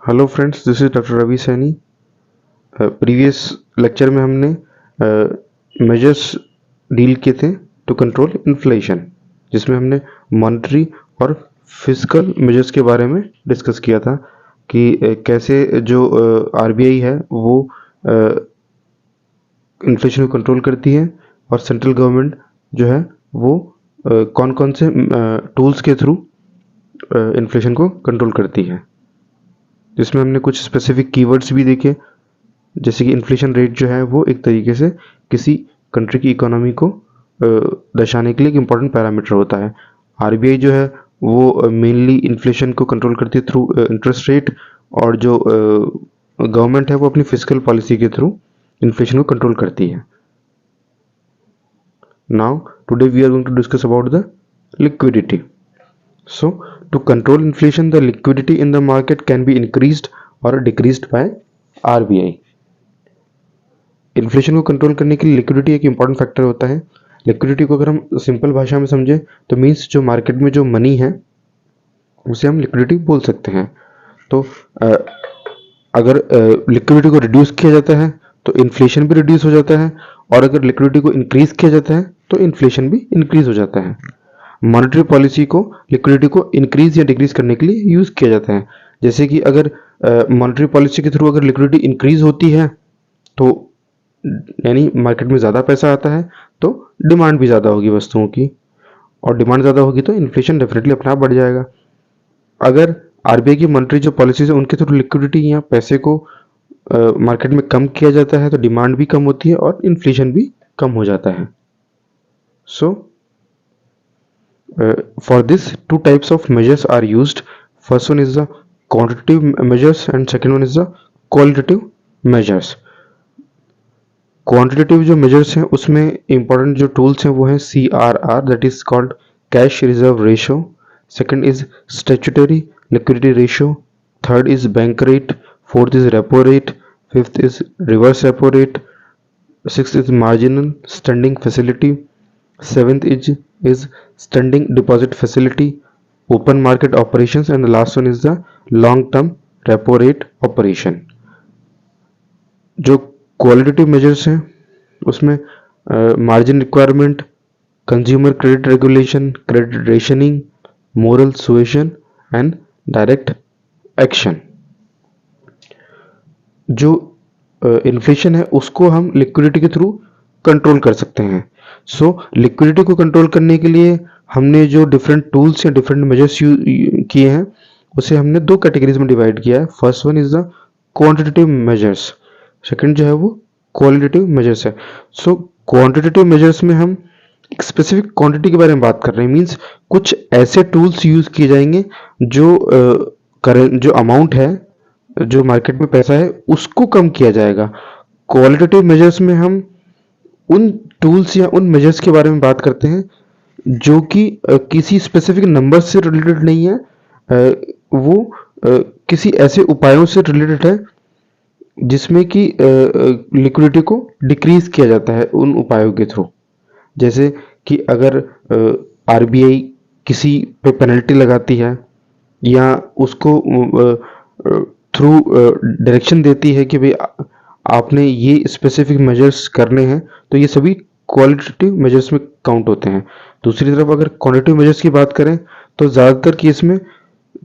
Hello friends, this is doctor Ravi Saini. Previous lecture में हमने measures deal किए थे टू कंट्रोल इन्फ्लेशन, जिसमें हमने मॉनेटरी और फिजिकल मेजर्स के बारे में डिस्कस किया था कि कैसे जो आरबीआई है वो इन्फ्लेशन को कंट्रोल करती है और सेंट्रल गवर्नमेंट जो है वो कौन कौन से टूल्स के थ्रू इन्फ्लेशन को कंट्रोल करती है, जिसमें हमने कुछ स्पेसिफिक कीवर्ड्स भी देखे, जैसे कि इन्फ्लेशन रेट जो है वो एक तरीके से किसी कंट्री की इकोनॉमी को दर्शाने के लिए एक इम्पॉर्टेंट पैरामीटर होता है। आरबीआई जो है वो मेनली इन्फ्लेशन को कंट्रोल करती है थ्रू इंटरेस्ट रेट, और जो गवर्नमेंट है वो अपनी फिजिकल पॉलिसी के थ्रू इन्फ्लेशन को कंट्रोल करती है। Now today we are going to discuss about the liquidity. So, to control inflation, the liquidity in the market can be increased or decreased by RBI. Inflation को control करने के लिए liquidity एक important factor होता है। Liquidity को अगर हम सिंपल भाषा में समझें तो मीन्स जो मार्केट में जो मनी है उसे हम लिक्विडिटी बोल सकते हैं। तो अगर लिक्विडिटी को रिड्यूस किया जाता है तो इन्फ्लेशन भी रिड्यूस हो जाता है, और अगर लिक्विडिटी को इंक्रीज किया जाता है तो इन्फ्लेशन भी इंक्रीज हो जाता है। मॉनेटरी पॉलिसी को लिक्विडिटी को इंक्रीज या डिक्रीज करने के लिए यूज किया जाता है। जैसे कि अगर मॉनेटरी पॉलिसी के थ्रू अगर लिक्विडिटी इंक्रीज होती है तो यानी मार्केट में ज़्यादा पैसा आता है तो डिमांड भी ज़्यादा होगी वस्तुओं की, और डिमांड ज़्यादा होगी तो इन्फ्लेशन डेफिनेटली अपने आप बढ़ जाएगा। अगर आरबीआई की मॉनेटरी जो पॉलिसीज है उनके थ्रू लिक्विडिटी या पैसे को मार्केट में कम किया जाता है तो डिमांड भी कम होती है और इन्फ्लेशन भी कम हो जाता है। सो for this, two types of measures are used. First one is the quantitative measures and second one is the qualitative measures. Quantitative जो मेजर्स हैं उसमें इंपॉर्टेंट जो टूल्स हैं वो हैं CRR, that is called cash reserve ratio, second is statutory liquidity ratio, third is bank rate, fourth is repo rate, fifth is reverse repo rate, sixth is marginal standing facility, seventh is standing deposit facility, open market operations, and the last one is the long term repo rate operation. जो qualitative measures हैं उसमें margin requirement, consumer credit regulation, credit rationing, moral suasion and direct action. जो inflation है उसको हम liquidity के through control कर सकते हैं। सो लिक्विडिटी को कंट्रोल करने के लिए हमने जो डिफरेंट टूल्स या डिफरेंट मेजर्स किए हैं उसे हमने दो कैटेगरीज में डिवाइड किया है। First one is the quantitative measures, second जो है वो क्वालिटेटिव मेजर्स है। सो क्वांटिटेटिव मेजर्स में हम एक स्पेसिफिक क्वांटिटी के बारे में बात कर रहे हैं, मींस कुछ ऐसे टूल्स यूज किए जाएंगे जो करंट जो अमाउंट है जो मार्केट में पैसा है उसको कम किया जाएगा। क्वालिटेटिव मेजर्स में हम उन टूल्स या उन मेजर्स के बारे में बात करते हैं जो कि किसी स्पेसिफिक नंबर से रिलेटेड नहीं है, वो किसी ऐसे उपायों से रिलेटेड है जिसमें कि लिक्विडिटी को डिक्रीज किया जाता है उन उपायों के थ्रू। जैसे कि अगर आरबीआई किसी पे पेनल्टी लगाती है या उसको थ्रू डायरेक्शन देती है कि भाई आपने ये स्पेसिफिक मेजर्स करने हैं, तो ये सभी क्वालिटेटिव मेजर्स में काउंट होते हैं। दूसरी तरफ अगर क्वांटिटेटिव मेजर्स की बात करें तो ज़्यादातर केस में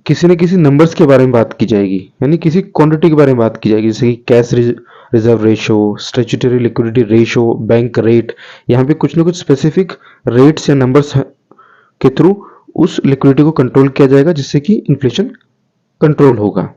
किसी न किसी नंबर्स के बारे में बात की जाएगी, यानी किसी क्वांटिटी के बारे में बात की जाएगी, जैसे कि cash reserve ratio, statutory liquidity ratio, bank rate. यहाँ पे कुछ ना कुछ स्पेसिफिक रेट्स या नंबर्स के थ्रू उस लिक्विडिटी को कंट्रोल किया जाएगा जिससे कि इन्फ्लेशन कंट्रोल होगा।